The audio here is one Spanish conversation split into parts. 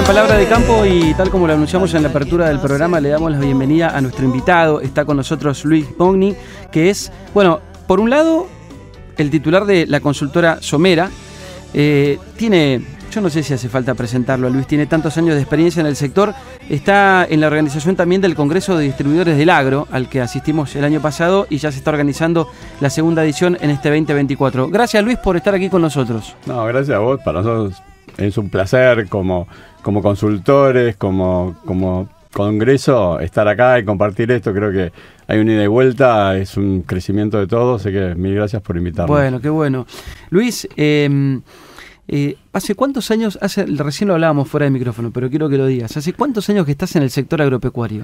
Palabra de Campo, y tal como lo anunciamos en la apertura del programa, le damos la bienvenida a nuestro invitado. Está con nosotros Luis Mogni, que es, bueno, por un lado, el titular de la consultora Somera. Tiene, yo no sé si hace falta presentarlo a Luis, tiene tantos años de experiencia en el sector. Está en la organización también del Congreso de Distribuidores del Agro, al que asistimos el año pasado, y ya se está organizando la segunda edición en este 2024. Gracias, Luis, por estar aquí con nosotros. No, gracias a vos. Para nosotros es un placer como consultores, como congreso, estar acá y compartir esto. Creo que hay una ida y vuelta, es un crecimiento de todos, así que mil gracias por invitarnos. Bueno, qué bueno. Luis, ¿hace cuántos años, recién lo hablábamos fuera de micrófono, pero quiero que lo digas, ¿hace cuántos años que estás en el sector agropecuario?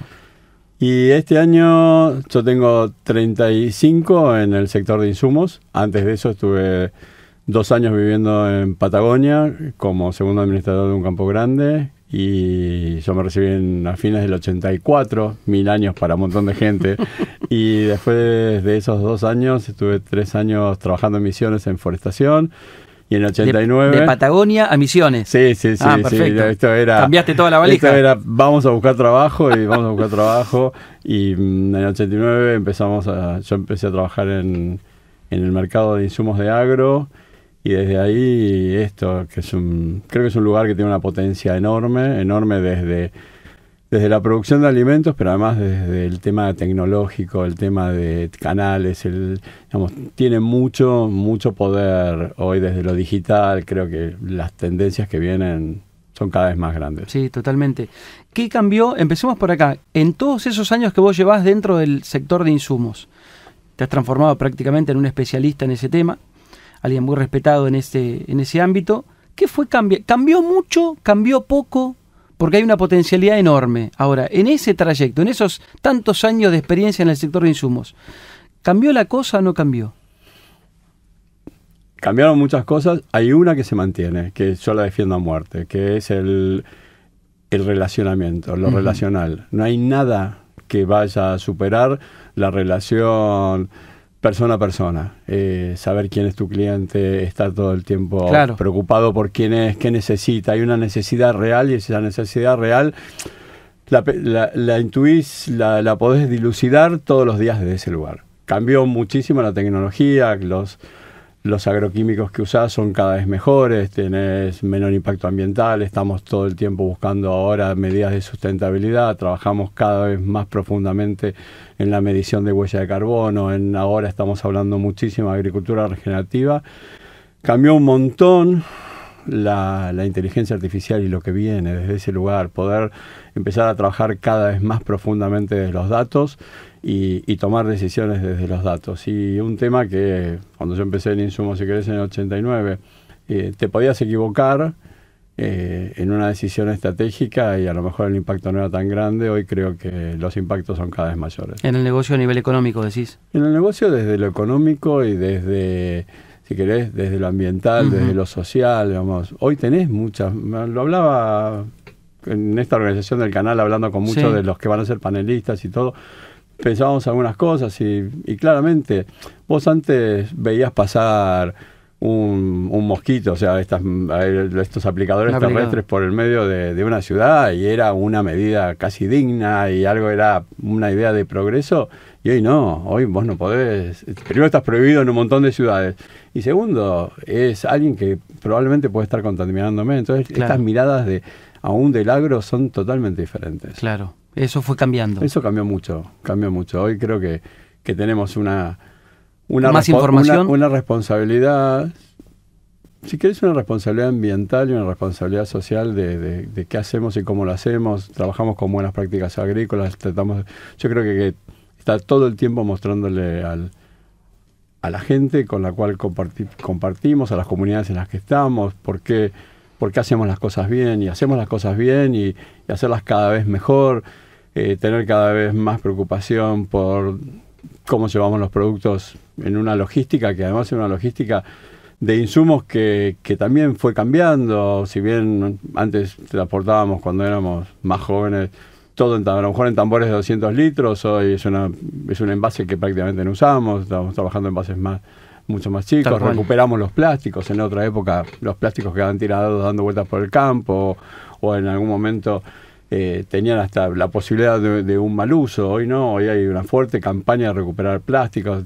Y este año yo tengo 35 en el sector de insumos. Antes de eso estuve 2 años viviendo en Patagonia como segundo administrador de un campo grande, y yo me recibí a fines del 84, 1000 años para un montón de gente. Y después de esos 2 años estuve 3 años trabajando en Misiones en forestación. Y en el 89... ¿De Patagonia a Misiones? Sí. Perfecto. Sí, esto era, cambiaste toda la valija. Esto era, vamos a buscar trabajo. Y en el 89 yo empecé a trabajar en el mercado de insumos de agro. Y desde ahí creo que es un lugar que tiene una potencia enorme desde la producción de alimentos, pero además desde el tema tecnológico, el tema de canales, tiene mucho poder hoy desde lo digital. Creo que las tendencias que vienen son cada vez más grandes. Sí, totalmente. ¿Qué cambió? Empecemos por acá. En todos esos años que vos llevás dentro del sector de insumos, te has transformado prácticamente en un especialista en ese tema, alguien muy respetado en ese ámbito. ¿Qué fue? ¿Cambió mucho? ¿Cambió poco? Porque hay una potencialidad enorme. Ahora, en ese trayecto, en esos tantos años de experiencia en el sector de insumos, ¿cambió la cosa o no cambió? Cambiaron muchas cosas. Hay una que se mantiene, que yo la defiendo a muerte, que es el relacionamiento, lo relacional. No hay nada que vaya a superar la relación persona a persona, saber quién es tu cliente, estar todo el tiempo preocupado por quién es, qué necesita. Hay una necesidad real, y esa necesidad real la intuís, la podés dilucidar todos los días desde ese lugar. Cambió muchísimo la tecnología, los agroquímicos que usás son cada vez mejores, tenés menor impacto ambiental, estamos todo el tiempo buscando ahora medidas de sustentabilidad, trabajamos cada vez más profundamente en la medición de huella de carbono, ahora estamos hablando muchísimo de agricultura regenerativa. Cambió un montón la inteligencia artificial y lo que viene desde ese lugar, poder empezar a trabajar cada vez más profundamente desde los datos y tomar decisiones desde los datos. Y un tema que cuando yo empecé en insumos, si querés, en el 89, te podías equivocar en una decisión estratégica y a lo mejor el impacto no era tan grande. Hoy creo que los impactos son cada vez mayores. ¿En el negocio a nivel económico, decís? En el negocio desde lo económico y desde, si querés, desde lo ambiental, desde lo social, digamos. Hoy tenés muchas, lo hablaba en esta organización del canal, hablando con muchos de los que van a ser panelistas y todo. Pensábamos algunas cosas y claramente vos antes veías pasar un mosquito, o sea, estos aplicadores terrestres por el medio de una ciudad, y era una medida casi digna y era una idea de progreso. Y hoy no, hoy vos no podés. Primero, estás prohibido en un montón de ciudades, y segundo, es alguien que probablemente puede estar contaminándome. Entonces estas miradas aún del agro son totalmente diferentes. Claro. Eso fue cambiando. Eso cambió mucho. Hoy creo que tenemos una información. Una responsabilidad, si querés, una responsabilidad ambiental y una responsabilidad social de qué hacemos y cómo lo hacemos. Trabajamos con buenas prácticas agrícolas, yo creo que está todo el tiempo mostrándole a la gente con la cual compartimos, a las comunidades en las que estamos, por qué hacemos las cosas bien, y hacemos las cosas bien y hacerlas cada vez mejor. Tener cada vez más preocupación por cómo llevamos los productos en una logística, que además es una logística de insumos que también fue cambiando. Si bien antes transportábamos, cuando éramos más jóvenes, todo a lo mejor en tambores de 200 litros, hoy es un envase que prácticamente no usamos, estamos trabajando en envases mucho más chicos, recuperamos los plásticos. En otra época los plásticos quedaban tirados dando vueltas por el campo, o en algún momento tenían hasta la posibilidad de un mal uso. Hoy no, hoy hay una fuerte campaña de recuperar plásticos.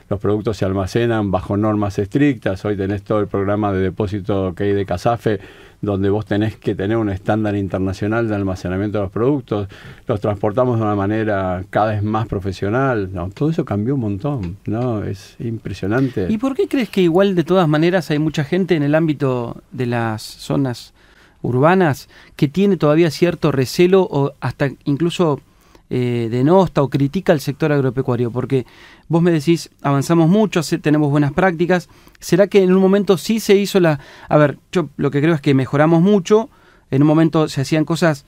Los productos se almacenan bajo normas estrictas. Hoy tenés todo el programa de depósito que hay de CASAFE, donde vos tenés que tener un estándar internacional de almacenamiento de los productos. Los transportamos de una manera cada vez más profesional. No, todo eso cambió un montón, ¿no? Es impresionante. ¿Y por qué crees que igual de todas maneras hay mucha gente en el ámbito de las zonas urbanas que tiene todavía cierto recelo o hasta incluso denosta o critica el sector agropecuario? Porque vos me decís, avanzamos mucho, tenemos buenas prácticas. ¿Será que en un momento sí se hizo la... A ver, yo lo que creo es que mejoramos mucho, en un momento se hacían cosas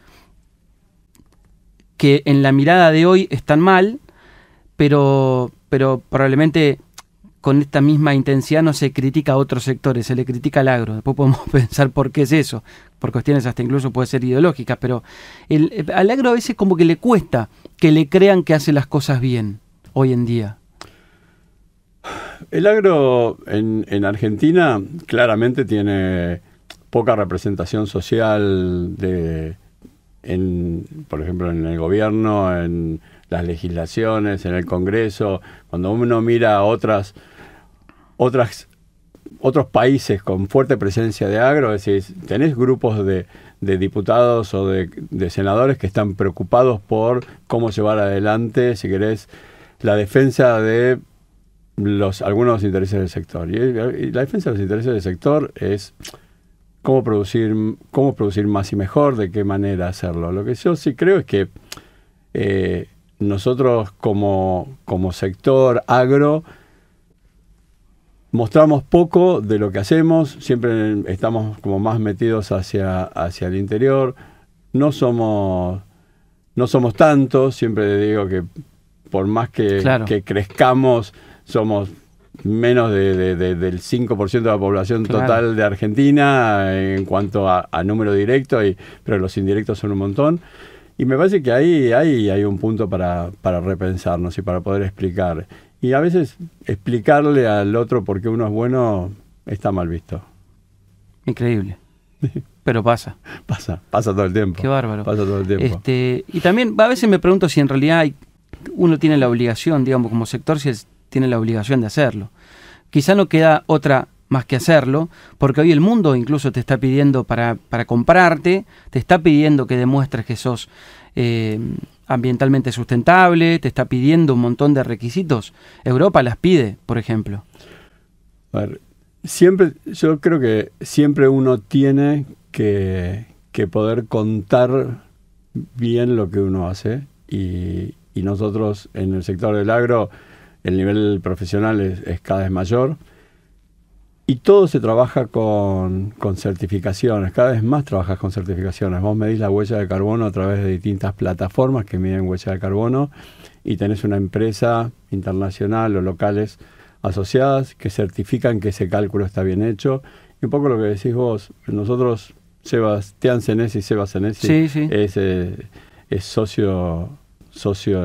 que en la mirada de hoy están mal, pero probablemente con esta misma intensidad no se critica a otros sectores, se le critica al agro. Después podemos pensar por qué es eso, por cuestiones hasta incluso puede ser ideológicas, pero al agro a veces como que le cuesta que le crean que hace las cosas bien hoy en día. El agro en Argentina claramente tiene poca representación social por ejemplo, en el gobierno, en las legislaciones, en el Congreso. Cuando uno mira a otros países con fuerte presencia de agro, es decir, tenés grupos de diputados o de senadores que están preocupados por cómo llevar adelante, si querés, la defensa de algunos intereses del sector. Y la defensa de los intereses del sector es cómo producir más y mejor, de qué manera hacerlo. Lo que yo sí creo es que nosotros como sector agro mostramos poco de lo que hacemos, siempre estamos como más metidos hacia el interior, no somos tantos, siempre digo que por más que crezcamos, somos menos del 5% de la población total de Argentina en cuanto a número directo, pero los indirectos son un montón. Y me parece que ahí hay un punto para repensarnos y para poder explicar. Y a veces explicarle al otro por qué uno es bueno está mal visto. Increíble. Pero pasa. Pasa todo el tiempo. Qué bárbaro. Pasa todo el tiempo. Y también a veces me pregunto si en realidad uno tiene la obligación, digamos, como sector, si tiene la obligación de hacerlo. Quizá no queda otra más que hacerlo, porque hoy el mundo incluso te está pidiendo para comprarte, te está pidiendo que demuestres que sos ambientalmente sustentable, te está pidiendo un montón de requisitos. Europa las pide, por ejemplo. A ver, yo creo que siempre uno tiene que poder contar bien lo que uno hace, y nosotros en el sector del agro el nivel profesional es cada vez mayor. Y todo se trabaja con certificaciones, cada vez más trabajas con certificaciones. Vos medís la huella de carbono a través de distintas plataformas que miden huella de carbono, y tenés una empresa internacional o locales asociadas que certifican que ese cálculo está bien hecho. Y un poco lo que decís vos, nosotros, Sebastián Senesi y Seba Senesi es socio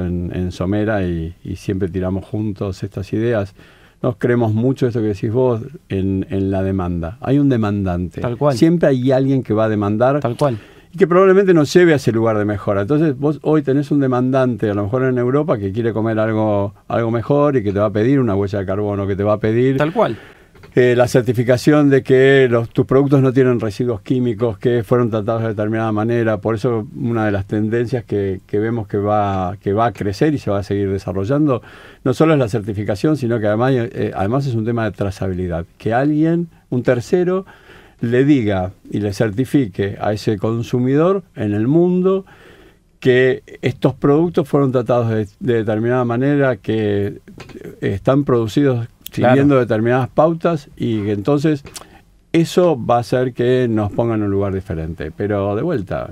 en Somera, y siempre tiramos juntos estas ideas. Nos creemos mucho esto que decís vos en la demanda. Hay un demandante. Tal cual. Siempre hay alguien que va a demandar. Tal cual. Y que probablemente nos lleve a ese lugar de mejora. Entonces vos hoy tenés un demandante, a lo mejor en Europa, que quiere comer algo mejor y que te va a pedir una huella de carbono, que te va a pedir... Tal cual. La certificación de que tus productos no tienen residuos químicos, que fueron tratados de determinada manera. Por eso una de las tendencias que vemos que va a crecer y se va a seguir desarrollando, no solo es la certificación, sino que además es un tema de trazabilidad. Que alguien, un tercero, le diga y le certifique a ese consumidor en el mundo que estos productos fueron tratados de determinada manera, que están producidos siguiendo determinadas pautas, y que entonces eso va a hacer que nos pongan en un lugar diferente. Pero de vuelta,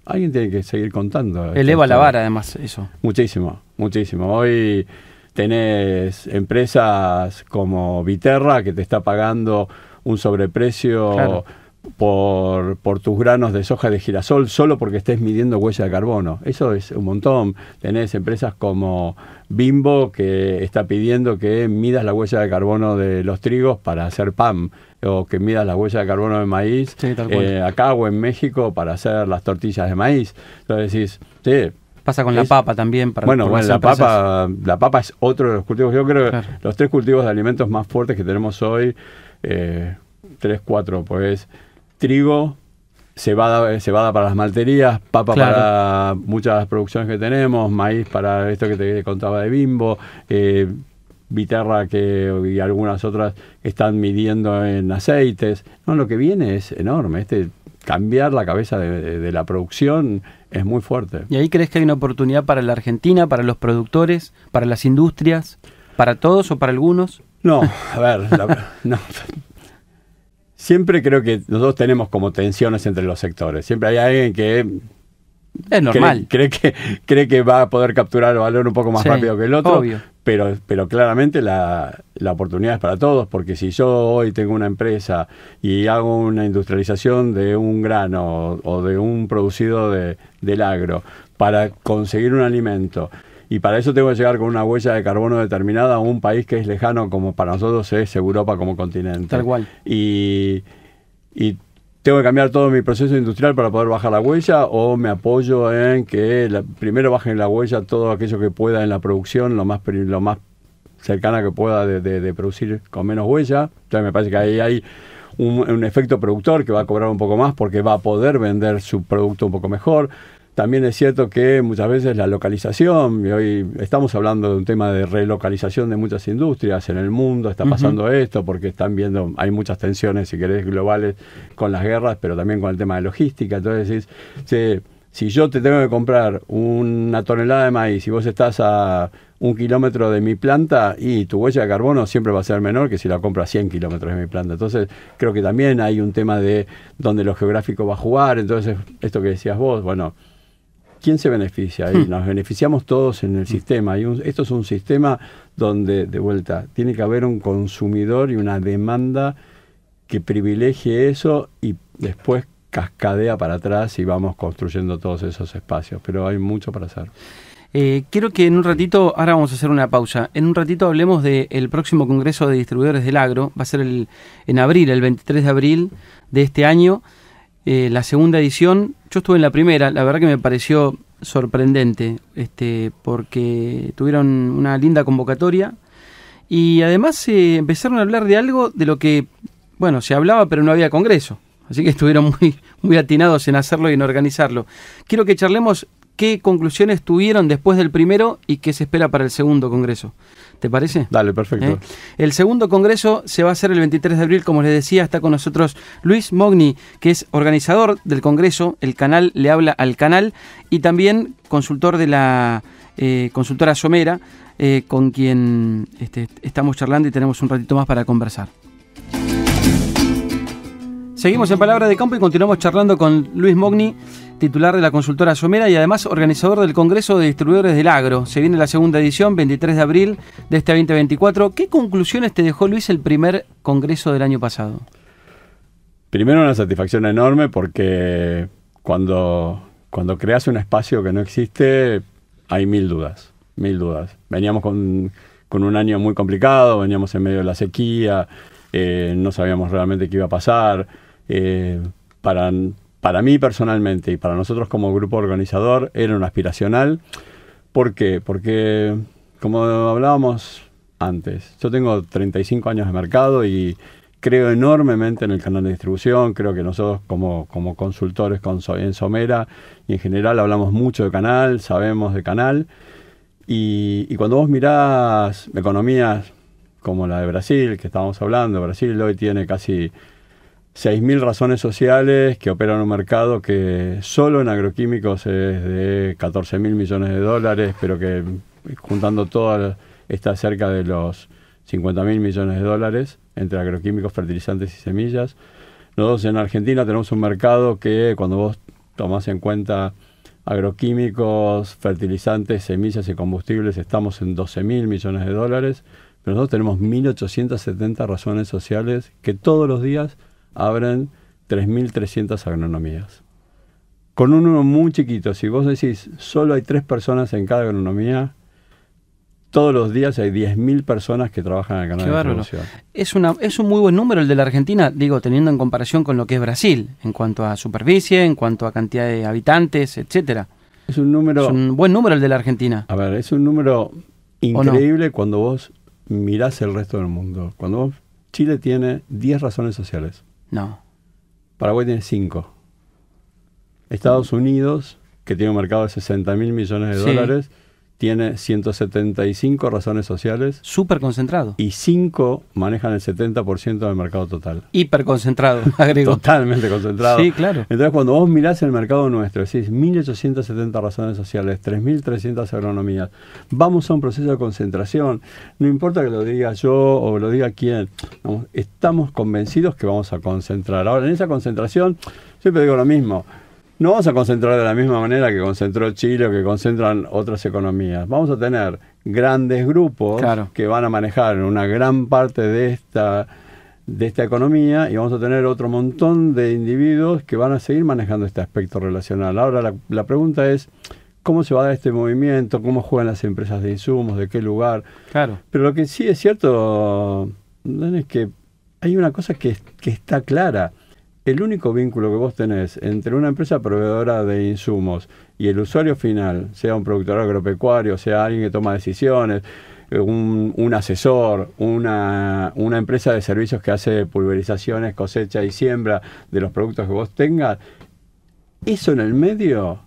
alguien tiene que seguir contando. Eleva la vara, además, eso. Muchísimo, muchísimo. Hoy tenés empresas como Viterra que te está pagando un sobreprecio por tus granos de soja de girasol solo porque estés midiendo huella de carbono. Eso es un montón. Tenés empresas como Bimbo que está pidiendo que midas la huella de carbono de los trigos para hacer pan, o que midas la huella de carbono de maíz, sí, acá o en México para hacer las tortillas de maíz. Entonces decís, sí. Pasa con la papa también. Bueno, la papa es otro de los cultivos. Yo creo que los 3 cultivos de alimentos más fuertes que tenemos hoy, 3, 4, pues trigo, cebada para las malterías, papa para muchas de las producciones que tenemos, maíz para esto que te contaba de Bimbo, viterra y algunas otras están midiendo en aceites. No, lo que viene es enorme. Cambiar la cabeza de la producción es muy fuerte. ¿Y ahí crees que hay una oportunidad para la Argentina, para los productores, para las industrias, para todos o para algunos? No, a ver, no. Siempre creo que nosotros tenemos como tensiones entre los sectores. Siempre hay alguien que es normal. Cree que va a poder capturar el valor un poco más rápido que el otro. Obvio. Pero claramente la oportunidad es para todos, porque si yo hoy tengo una empresa y hago una industrialización de un grano o de un producido del agro para conseguir un alimento, y para eso tengo que llegar con una huella de carbono determinada a un país que es lejano, como para nosotros es Europa como continente. Tal cual. Y tengo que cambiar todo mi proceso industrial para poder bajar la huella, o me apoyo en que primero bajen la huella todo aquello que pueda en la producción, lo más cercana que pueda de producir con menos huella. Entonces me parece que ahí hay un efecto productor que va a cobrar un poco más porque va a poder vender su producto un poco mejor. También es cierto que muchas veces la localización, y hoy estamos hablando de un tema de relocalización de muchas industrias en el mundo, está pasando esto porque están viendo, hay muchas tensiones, si querés, globales con las guerras, pero también con el tema de logística. Entonces decís, si yo te tengo que comprar una tonelada de maíz y vos estás a 1 kilómetro de mi planta, y tu huella de carbono siempre va a ser menor que si la compras a 100 kilómetros de mi planta. Entonces creo que también hay un tema de donde lo geográfico va a jugar. Entonces esto que decías vos, bueno, ¿quién se beneficia? Y nos beneficiamos todos en el sistema. Esto es un sistema donde, de vuelta, tiene que haber un consumidor y una demanda que privilegie eso y después cascadea para atrás y vamos construyendo todos esos espacios. Pero hay mucho para hacer. Quiero que en un ratito, ahora vamos a hacer una pausa, en un ratito hablemos del próximo Congreso de Distribuidores del Agro. Va a ser en abril, el 23 de abril de este año. La segunda edición, yo estuve en la primera, la verdad que me pareció sorprendente, porque tuvieron una linda convocatoria y además empezaron a hablar de algo de lo que, bueno, se hablaba pero no había congreso, así que estuvieron muy atinados en hacerlo y en organizarlo. Quiero que charlemos qué conclusiones tuvieron después del primero y qué se espera para el segundo congreso. ¿Te parece? Dale, perfecto. El segundo congreso se va a hacer el 23 de abril, como les decía. Está con nosotros Luis Mogni, que es organizador del congreso. El canal le habla al canal, y también consultor de la consultora Somera, con quien estamos charlando y tenemos un ratito más para conversar. Seguimos en Palabra de Campo y continuamos charlando con Luis Mogni, titular de la consultora Somera y además organizador del Congreso de Distribuidores del Agro. Se viene la segunda edición, 23 de abril de este 2024. ¿Qué conclusiones te dejó, Luis, el primer congreso del año pasado? Primero, una satisfacción enorme porque cuando creas un espacio que no existe, hay mil dudas. Veníamos con un año muy complicado, veníamos en medio de la sequía, no sabíamos realmente qué iba a pasar. Para mí personalmente y para nosotros como grupo organizador era un aspiracional. ¿Por qué? Porque, como hablábamos antes, yo tengo 35 años de mercado y creo enormemente en el canal de distribución. Creo que nosotros como consultores en Somera y en general hablamos mucho de canal, sabemos de canal. Y cuando vos mirás economías como la de Brasil, que estábamos hablando, Brasil hoy tiene casi 6.000 razones sociales que operan un mercado que solo en agroquímicos es de 14.000 millones de dólares, pero que juntando todo está cerca de los 50.000 millones de dólares entre agroquímicos, fertilizantes y semillas. Nosotros en Argentina tenemos un mercado que cuando vos tomás en cuenta agroquímicos, fertilizantes, semillas y combustibles, estamos en 12.000 millones de dólares, pero nosotros tenemos 1.870 razones sociales que todos los días abren 3.300 agronomías. Con un número muy chiquito, si vos decís solo hay 3 personas en cada agronomía, todos los días hay 10.000 personas que trabajan en el canal de distribución. Es un muy buen número el de la Argentina, digo, teniendo en comparación con lo que es Brasil, en cuanto a superficie, en cuanto a cantidad de habitantes, etcétera. Es un buen número el de la Argentina. A ver, es un número increíble cuando vos mirás el resto del mundo. Chile tiene 10 razones sociales. No. Paraguay tiene 5. Estados Unidos, que tiene un mercado de 60.000 millones de dólares, tiene 175 razones sociales. Súper concentrado. Y 5 manejan el 70% del mercado total. Hiper concentrado, agrego. Totalmente concentrado. Sí, claro. Entonces, cuando vos mirás el mercado nuestro, decís 1.870 razones sociales, 3.300 agronomías, vamos a un proceso de concentración. No importa que lo diga yo o lo diga quién. Vamos, estamos convencidos que vamos a concentrar. Ahora, en esa concentración, siempre digo lo mismo. No vamos a concentrar de la misma manera que concentró Chile o que concentran otras economías. Vamos a tener grandes grupos que van a manejar una gran parte de esta economía y vamos a tener otro montón de individuos que van a seguir manejando este aspecto relacional. Ahora la pregunta es, ¿cómo se va a dar este movimiento? ¿Cómo juegan las empresas de insumos? ¿De qué lugar? Claro. Pero lo que sí es cierto es que hay una cosa que está clara. El único vínculo que vos tenés entre una empresa proveedora de insumos y el usuario final, sea un productor agropecuario, sea alguien que toma decisiones, un asesor, una empresa de servicios que hace pulverizaciones, cosecha y siembra de los productos que vos tengas, eso en el medio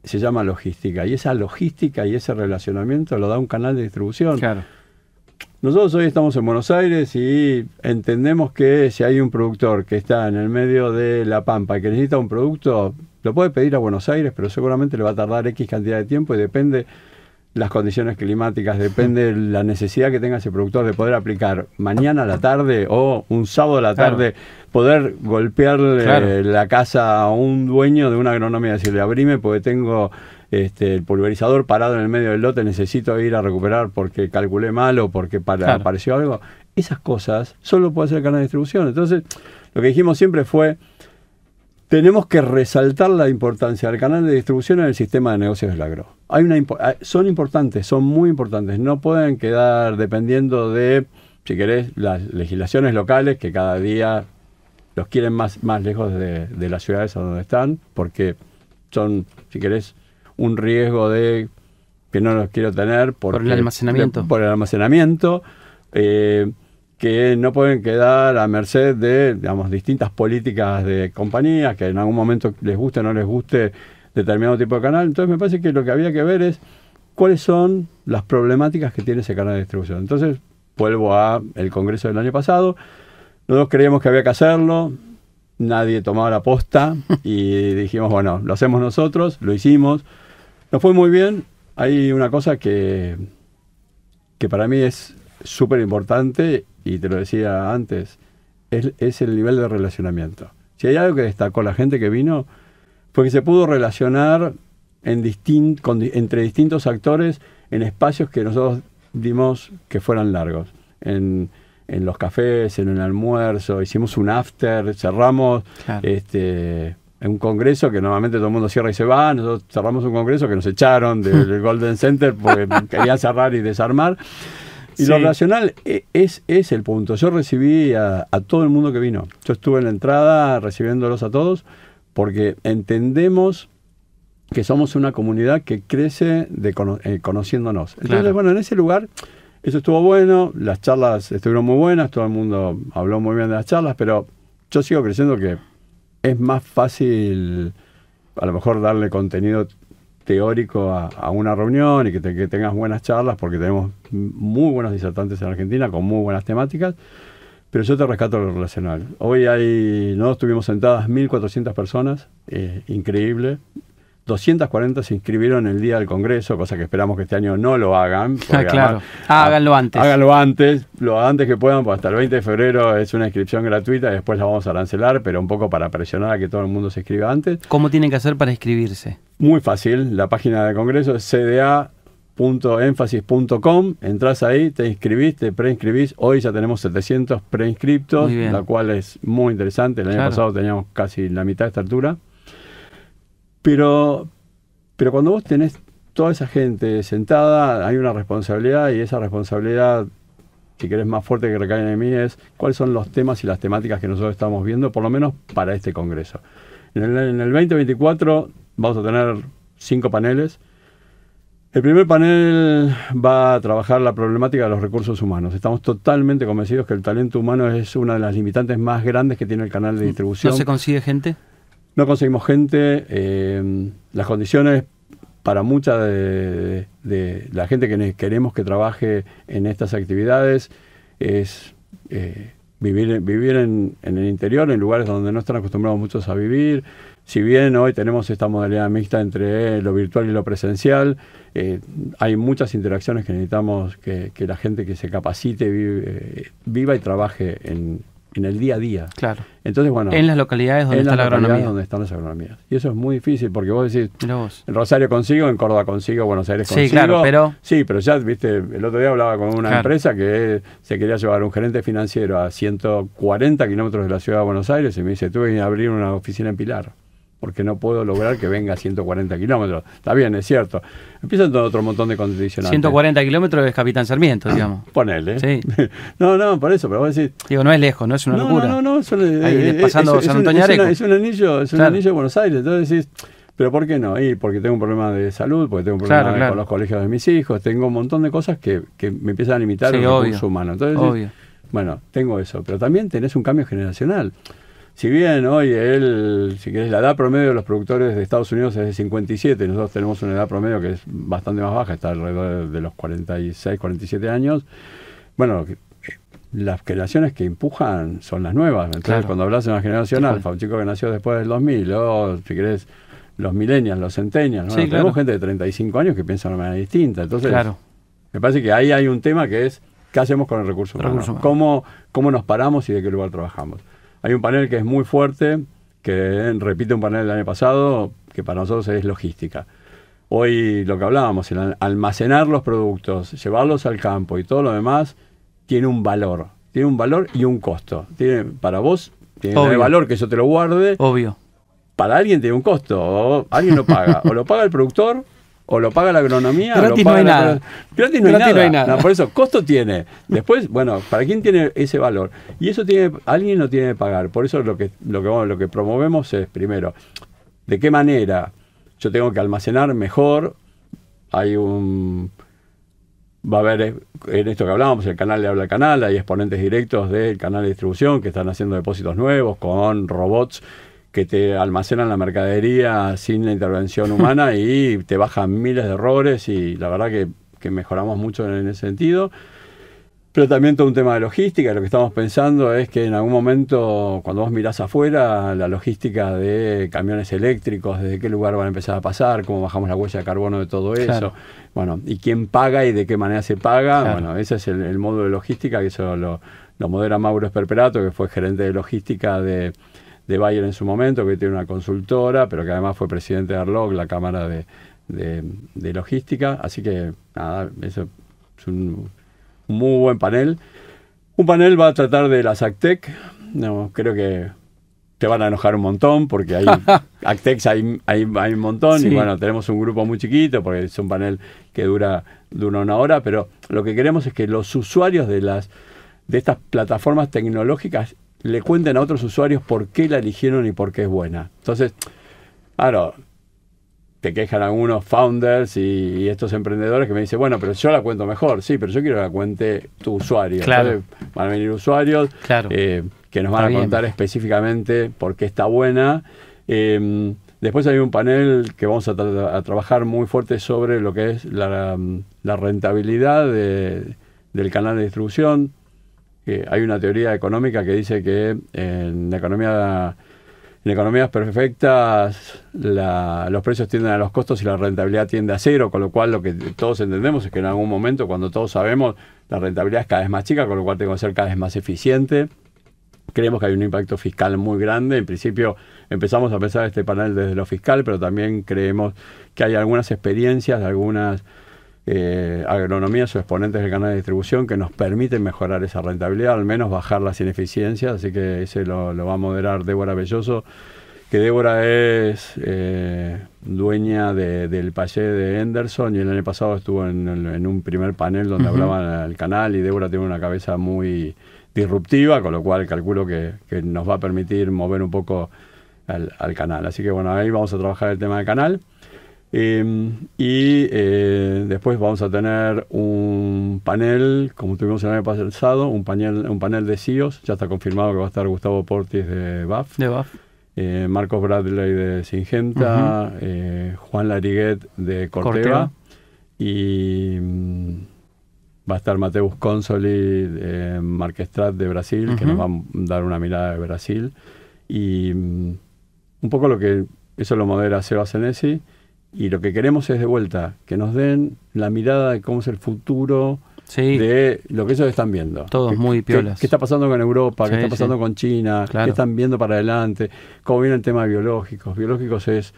se llama logística. Y esa logística y ese relacionamiento lo da un canal de distribución. Claro. Nosotros hoy estamos en Buenos Aires y entendemos que si hay un productor que está en el medio de La Pampa y que necesita un producto, lo puede pedir a Buenos Aires, pero seguramente le va a tardar X cantidad de tiempo y depende las condiciones climáticas, depende la necesidad que tenga ese productor de poder aplicar mañana a la tarde o un sábado a la tarde, poder golpearle la casa a un dueño de una agronomía, decirle abrime porque tengo el pulverizador parado en el medio del lote, necesito ir a recuperar porque calculé mal o porque apareció algo. Esas cosas solo puede hacer el canal de distribución. Entonces, lo que dijimos siempre fue, tenemos que resaltar la importancia del canal de distribución en el sistema de negocios del agro. Son importantes, son muy importantes. No pueden quedar dependiendo de, si querés, las legislaciones locales que cada día los quieren más lejos de las ciudades a donde están, porque son, si querés, un riesgo de que no los quiero tener por el almacenamiento. Por el almacenamiento, que no pueden quedar a merced de, digamos, distintas políticas de compañías, que en algún momento les guste o no les guste determinado tipo de canal. Entonces me parece que lo que había que ver es cuáles son las problemáticas que tiene ese canal de distribución. Entonces vuelvo a el congreso del año pasado. Nosotros creíamos que había que hacerlo, nadie tomaba la posta y dijimos, bueno, lo hacemos nosotros, lo hicimos. Nos fue muy bien. Hay una cosa que para mí es súper importante, y te lo decía antes, es el nivel de relacionamiento. Si hay algo que destacó la gente que vino, fue que se pudo relacionar entre distintos actores en espacios que nosotros dimos que fueran largos. En los cafés, en el almuerzo, hicimos un after, cerramos en un congreso que normalmente todo el mundo cierra y se va. Nosotros cerramos un congreso que nos echaron del Golden Center porque querían cerrar y desarmar. Y lo relacional es el punto. Yo recibí a todo el mundo que vino. Yo estuve en la entrada recibiéndolos a todos porque entendemos que somos una comunidad que crece conociéndonos. Entonces, bueno, en ese lugar eso estuvo bueno, las charlas estuvieron muy buenas, todo el mundo habló muy bien de las charlas, pero yo sigo creyendo que es más fácil a lo mejor darle contenido teórico a una reunión y que tengas buenas charlas, porque tenemos muy buenos disertantes en Argentina con muy buenas temáticas, pero yo te rescato lo relacional. Hoy nosotros tuvimos sentadas 1.400 personas, increíble. 240 se inscribieron el día del Congreso, cosa que esperamos que este año no lo hagan. Claro, háganlo antes. Háganlo antes, lo antes que puedan, pues hasta el 20 de febrero es una inscripción gratuita y después la vamos a arancelar, pero un poco para presionar a que todo el mundo se inscriba antes. ¿Cómo tienen que hacer para inscribirse? Muy fácil, la página del Congreso es cda.org.ar, www.énfasis.com, entras ahí, te inscribís, te preinscribís. Hoy ya tenemos 700 preinscriptos, la cual es muy interesante. El año pasado teníamos casi la mitad de esta altura. Pero cuando vos tenés toda esa gente sentada, hay una responsabilidad, y esa responsabilidad, si querés, más fuerte que recae en mí, es cuáles son los temas y las temáticas que nosotros estamos viendo, por lo menos para este congreso. En el 2024 vamos a tener 5 paneles. El primer panel va a trabajar la problemática de los recursos humanos. Estamos totalmente convencidos que el talento humano es una de las limitantes más grandes que tiene el canal de distribución. ¿No se consigue gente? No conseguimos gente. Las condiciones para mucha de la gente que queremos que trabaje en estas actividades es vivir en el interior, en lugares donde no están acostumbrados muchos a vivir. Si bien hoy tenemos esta modalidad mixta entre lo virtual y lo presencial, hay muchas interacciones que necesitamos que la gente que se capacite viva y trabaje en el día a día. Claro. Entonces, bueno, en las localidades donde está la agronomía. Donde están las agronomías. Y eso es muy difícil, porque vos decís, vos. en Rosario consigo, en Córdoba consigo, Buenos Aires consigo. Sí, claro, pero... Sí, pero ya, viste, el otro día hablaba con una empresa que se quería llevar un gerente financiero a 140 kilómetros de la ciudad de Buenos Aires, y me dice, tuve que abrir una oficina en Pilar, porque no puedo lograr que venga a 140 kilómetros. Está bien, es cierto. Empiezan todo otro montón de condicionantes. 140 kilómetros es Capitán Sarmiento, digamos. Ponele. Sí. No, por eso, pero vos decís... Digo, no es lejos, no es una locura. No, pasando San Antonio Areco. Es un anillo de Buenos Aires. Entonces decís, ¿pero por qué no? Y porque tengo un problema de salud, porque tengo un problema con los colegios de mis hijos, tengo un montón de cosas que me empiezan a limitar el recurso humano. Entonces, bueno, tengo eso. Pero también tenés un cambio generacional. Si bien hoy si querés, la edad promedio de los productores de Estados Unidos es de 57, nosotros tenemos una edad promedio que es bastante más baja, está alrededor de los 46, 47 años. Bueno, las generaciones que empujan son las nuevas. Entonces, cuando hablas de una generación alfa, un chico que nació después del 2000, o si querés, los millennials, los centennials, bueno, tenemos gente de 35 años que piensa de una manera distinta. Entonces, me parece que ahí hay un tema que es, ¿qué hacemos con el recurso humano? ¿Cómo nos paramos y de qué lugar trabajamos? Hay un panel que es muy fuerte, que repite un panel del año pasado, que para nosotros es logística. Hoy lo que hablábamos, el almacenar los productos, llevarlos al campo y todo lo demás, tiene un valor. Tiene un valor y un costo. Para vos, tiene valor que yo te lo guarde. Obvio. Para alguien tiene un costo, o alguien lo paga. O lo paga el productor, o lo paga la agronomía. Gratis no hay nada. Gratis no hay nada. Por eso, costo tiene. Después, bueno, ¿para quién tiene ese valor? Y eso alguien lo tiene que pagar. Por eso lo que promovemos es, primero, ¿de qué manera yo tengo que almacenar mejor? Va a haber, en esto que hablábamos, el canal le habla al canal, hay exponentes directos del canal de distribución que están haciendo depósitos nuevos con robots que te almacenan la mercadería sin la intervención humana y te bajan miles de errores, y la verdad que mejoramos mucho en ese sentido. Pero también todo un tema de logística. Lo que estamos pensando es que en algún momento, cuando vos mirás afuera, la logística de camiones eléctricos, desde qué lugar van a empezar a pasar, cómo bajamos la huella de carbono de todo eso, bueno, y quién paga y de qué manera se paga, bueno, ese es el módulo de logística, que eso lo modera Mauro Esperperato, que fue gerente de logística de Bayer en su momento, que tiene una consultora, pero que además fue presidente de ARLOC, la cámara de logística. Así que, nada, eso es un muy buen panel. Un panel va a tratar de las AgTech. No, creo que te van a enojar un montón, porque hay AgTechs hay un montón, y bueno, tenemos un grupo muy chiquito, porque es un panel que dura 1 hora, pero lo que queremos es que los usuarios de estas plataformas tecnológicas le cuenten a otros usuarios por qué la eligieron y por qué es buena. Entonces, claro, te quejan algunos founders y estos emprendedores que me dicen, bueno, pero yo la cuento mejor. Sí, pero yo quiero que la cuente tu usuario. Claro. Entonces, van a venir usuarios que nos van a contar específicamente por qué está buena. Después hay un panel que vamos a trabajar muy fuerte sobre lo que es la rentabilidad del canal de distribución. Hay una teoría económica que dice que en economías perfectas los precios tienden a los costos y la rentabilidad tiende a cero, con lo cual lo que todos entendemos es que en algún momento, cuando todos sabemos, la rentabilidad es cada vez más chica, con lo cual tengo que ser cada vez más eficiente. Creemos que hay un impacto fiscal muy grande. En principio empezamos a pensar este panel desde lo fiscal, pero también creemos que hay algunas experiencias de algunas agronomías o exponentes del canal de distribución que nos permiten mejorar esa rentabilidad, al menos bajar las ineficiencias, así que ese lo va a moderar Débora Belloso, que Débora es dueña del Payé de Henderson, y el año pasado estuvo en un primer panel donde hablaban al canal, y Débora tiene una cabeza muy disruptiva, con lo cual calculo que nos va a permitir mover un poco al canal. Así que bueno, ahí vamos a trabajar el tema del canal. Después vamos a tener un panel, como tuvimos el año pasado, un panel de CEOs. Ya está confirmado que va a estar Gustavo Portis de BAF, Marcos Bradley de Syngenta, Juan Lariguet de Corteva. Y va a estar Mateus Consoli de Marquestrat de Brasil, que nos va a dar una mirada de Brasil. Y un poco eso lo modera Seba Senesi. Y lo que queremos es, de vuelta, que nos den la mirada de cómo es el futuro de lo que ellos están viendo. Todos muy piolas. ¿Qué está pasando con Europa? ¿Qué está pasando con China? Claro. ¿Qué están viendo para adelante? ¿Cómo viene el tema de biológicos? Biológicos es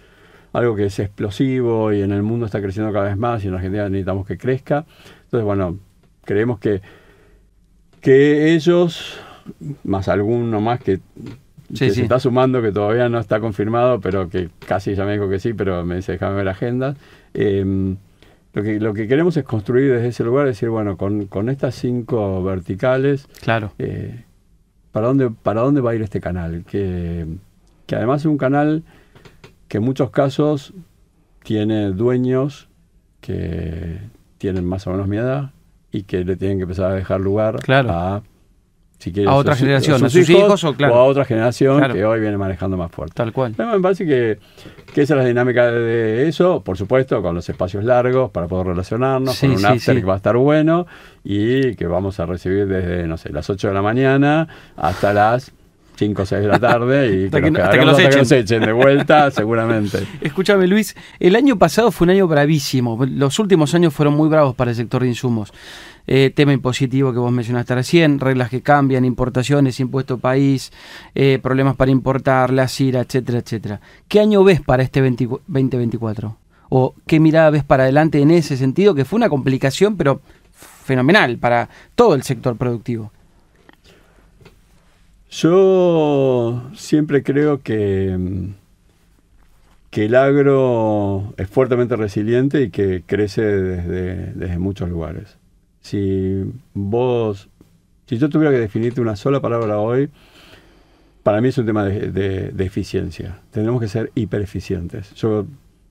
algo que es explosivo y en el mundo está creciendo cada vez más, y en Argentina necesitamos que crezca. Entonces, bueno, creemos que ellos, más alguno más que se está sumando, que todavía no está confirmado, pero que casi ya me dijo que sí, pero me dice, déjame ver agendas. Lo que queremos es construir desde ese lugar, decir, bueno, con estas 5 verticales, claro. ¿para dónde va a ir este canal? Que además es un canal que en muchos casos tiene dueños que tienen más o menos mi edad y que le tienen que empezar a dejar lugar a otra generación, a sus hijos o a otra generación que hoy viene manejando más fuerte. Tal cual. Me parece que esa es la dinámica de eso, por supuesto, con los espacios largos para poder relacionarnos, con un after que va a estar bueno y que vamos a recibir desde, no sé, las 8 de la mañana hasta las 5 o 6 de la tarde y hasta que nos echen de vuelta, seguramente. Escúchame, Luis, el año pasado fue un año bravísimo. Los últimos años fueron muy bravos para el sector de insumos. Tema impositivo que vos mencionaste recién, reglas que cambian, importaciones, impuesto país, problemas para importar, la CIRA, etcétera, etcétera. ¿Qué año ves para este 2024? ¿O qué mirada ves para adelante en ese sentido? Que fue una complicación, pero fenomenal para todo el sector productivo. Yo siempre creo que el agro es fuertemente resiliente y que crece desde muchos lugares. Si yo tuviera que definirte una sola palabra hoy, para mí es un tema de eficiencia. Tenemos que ser hipereficientes.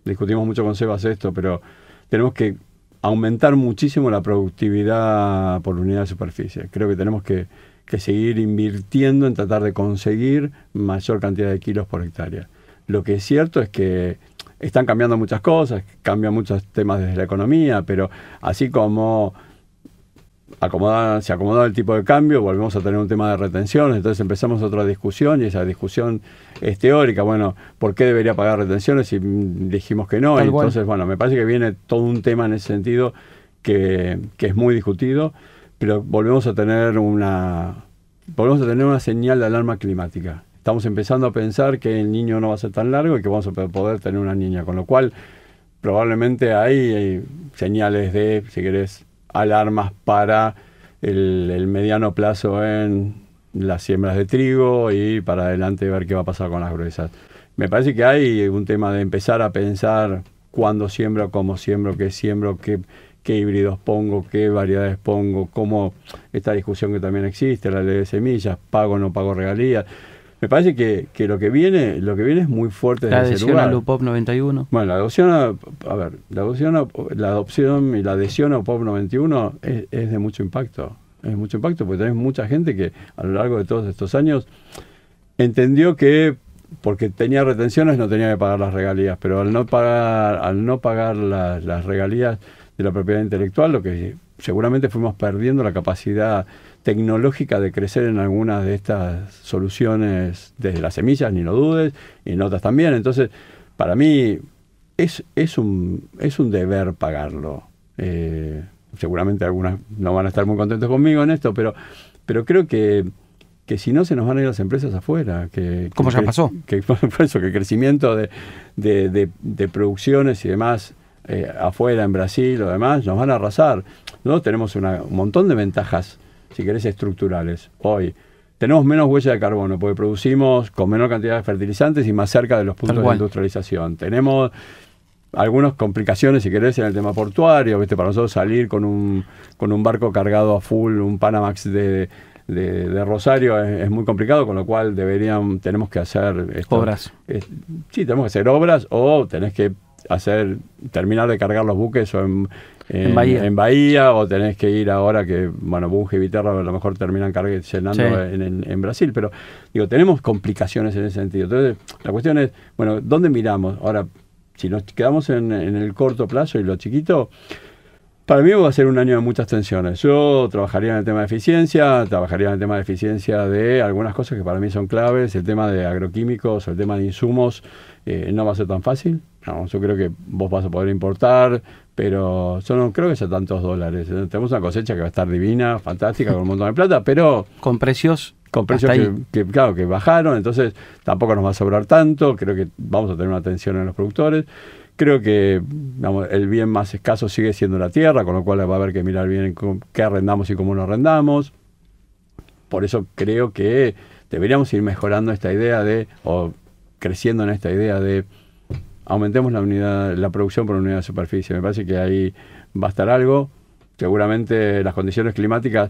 Discutimos mucho con Sebas esto, pero tenemos que aumentar muchísimo la productividad por unidad de superficie. Creo que tenemos que seguir invirtiendo en tratar de conseguir mayor cantidad de kilos por hectárea. Lo que es cierto es que están cambiando muchas cosas, cambian muchos temas desde la economía, pero así como se acomoda el tipo de cambio, volvemos a tener un tema de retenciones, entonces empezamos otra discusión, y esa discusión es teórica. Bueno, ¿por qué debería pagar retenciones si dijimos que no? Entonces, bueno, me parece que viene todo un tema en ese sentido que es muy discutido, pero volvemos a tener una señal de alarma climática. Estamos empezando a pensar que el niño no va a ser tan largo y que vamos a poder tener una niña, con lo cual probablemente hay señales de, si querés, alarmas para el mediano plazo en las siembras de trigo y para adelante ver qué va a pasar con las gruesas. Me parece que hay un tema de empezar a pensar cuándo siembro, cómo siembro, qué híbridos pongo, qué variedades pongo, cómo esta discusión que también existe, la ley de semillas, pago o no pago regalías. Me parece que lo que viene es muy fuerte desde ese lugar. La adhesión al UPOP 91. Bueno, la adopción y la adhesión a UPOP 91 es de mucho impacto. Es mucho impacto porque tenés mucha gente que a lo largo de todos estos años entendió que porque tenía retenciones no tenía que pagar las regalías, pero al no pagar las regalías de la propiedad intelectual, lo que seguramente fuimos perdiendo la capacidad tecnológica de crecer en algunas de estas soluciones desde las semillas, ni lo dudes, y en otras también. Entonces, para mí es un deber pagarlo. Seguramente algunas no van a estar muy contentos conmigo en esto, pero creo que si no se nos van a ir las empresas afuera. ¿Cómo ya pasó? Por eso, que el crecimiento de producciones y demás afuera, en Brasil o demás, nos van a arrasar. Nosotros tenemos un montón de ventajas, si querés, estructurales. Hoy tenemos menos huella de carbono porque producimos con menor cantidad de fertilizantes y más cerca de los puntos de industrialización. Tenemos algunas complicaciones, si querés, en el tema portuario, ¿viste? Para nosotros salir con un barco cargado a full, un Panamax de Rosario es muy complicado, con lo cual tenemos que hacer obras. Sí, tenemos que hacer obras, o tenés que terminar de cargar los buques o en Bahía, o tenés que ir ahora que, Bunge y Viterra a lo mejor terminan llenando en Brasil, pero digo, tenemos complicaciones en ese sentido. Entonces, la cuestión es, ¿dónde miramos? Ahora, si nos quedamos en el corto plazo y lo chiquito, para mí va a ser un año de muchas tensiones. Yo trabajaría en el tema de eficiencia, de algunas cosas que para mí son claves. El tema de agroquímicos, el tema de insumos, no va a ser tan fácil. No, yo creo que vos vas a poder importar, pero yo no creo que sea tantos dólares. Tenemos una cosecha que va a estar divina, fantástica, con un montón de plata, pero con precios que bajaron, entonces tampoco nos va a sobrar tanto. Creo que vamos a tener una tensión en los productores. Creo que el bien más escaso sigue siendo la tierra, con lo cual va a haber que mirar bien qué arrendamos y cómo lo arrendamos. Por eso creo que deberíamos ir mejorando esta idea o creciendo en esta idea de aumentemos la producción por unidad de superficie. Me parece que ahí va a estar algo. Seguramente las condiciones climáticas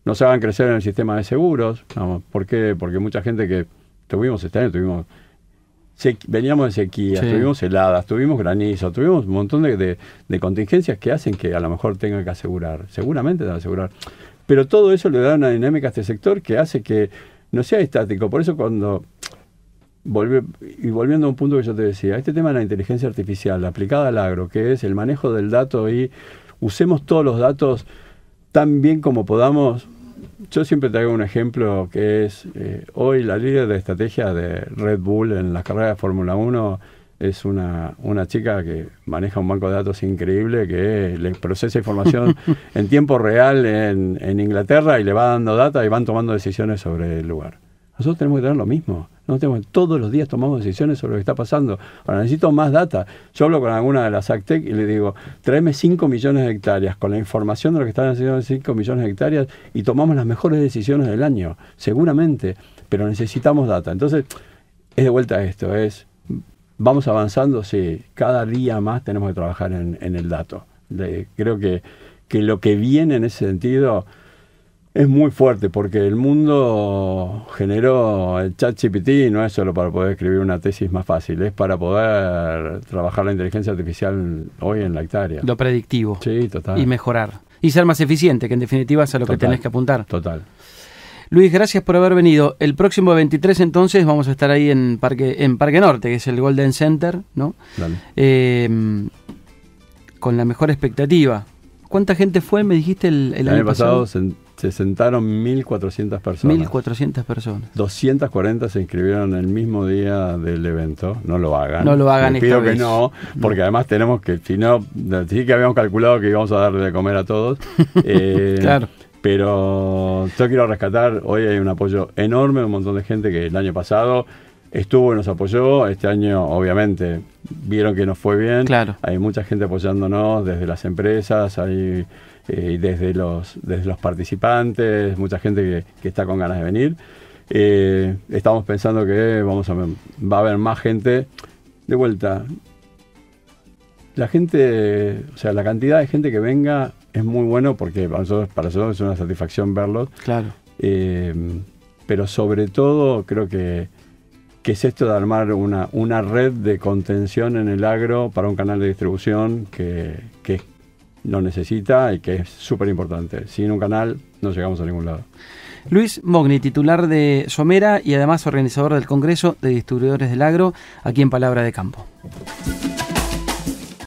no se hagan crecer en el sistema de seguros. ¿Por qué? Porque mucha gente que tuvimos este año, veníamos de sequías, tuvimos heladas, tuvimos granizo, tuvimos un montón de contingencias que hacen que a lo mejor tengan que asegurar. Seguramente deben asegurar. Pero todo eso le da una dinámica a este sector que hace que no sea estático. Por eso volviendo a un punto que yo te decía, este tema de la inteligencia artificial aplicada al agro, que es el manejo del dato, y usemos todos los datos tan bien como podamos. Yo siempre traigo un ejemplo que es, hoy la líder de estrategia de Red Bull en las carreras de Fórmula 1 es una chica que maneja un banco de datos increíble, que le procesa información en tiempo real en Inglaterra y le va dando data y van tomando decisiones sobre el lugar. Nosotros tenemos que tener lo mismo. Todos los días tomamos decisiones sobre lo que está pasando. Ahora necesito más data. Yo hablo con alguna de las AgTech y le digo, tráeme 5 millones de hectáreas con la información de lo que están haciendo en 5 millones de hectáreas y tomamos las mejores decisiones del año, seguramente, pero necesitamos data. Entonces, es de vuelta a esto, vamos avanzando, sí, cada día más tenemos que trabajar en el dato. Creo que lo que viene en ese sentido es muy fuerte, porque el mundo generó el ChatGPT, no es solo para poder escribir una tesis más fácil, es para poder trabajar la inteligencia artificial hoy en la hectárea. Lo predictivo. Sí, total. Y mejorar. Y ser más eficiente, que en definitiva es a lo que tenés que apuntar. Total. Luis, gracias por haber venido. El próximo 23 entonces vamos a estar ahí en Parque Norte, que es el Golden Center, ¿no? Dale. Con la mejor expectativa. ¿Cuánta gente fue, me dijiste, el año pasado? Se sentaron 1.400 personas. 1.400 personas. 240 se inscribieron el mismo día del evento. No lo hagan. No lo hagan. Les pido que no, porque además tenemos que, si no, sí que habíamos calculado que íbamos a darle de comer a todos. Claro. Pero yo quiero rescatar, hoy hay un apoyo enorme de un montón de gente que el año pasado estuvo y nos apoyó. Este año, obviamente, vieron que nos fue bien. Claro. Hay mucha gente apoyándonos desde las empresas, hay desde los participantes, mucha gente que está con ganas de venir. Estamos pensando que va a haber más gente. De vuelta, la gente, o sea, la cantidad de gente que venga es muy bueno, porque para nosotros es una satisfacción verlos. Claro. Pero sobre todo creo que es esto de armar una red de contención en el agro para un canal de distribución que lo necesita y que es súper importante. Sin un canal no llegamos a ningún lado. Luis Mogni, titular de Somera y además organizador del Congreso de Distribuidores del Agro, aquí en Palabra de Campo.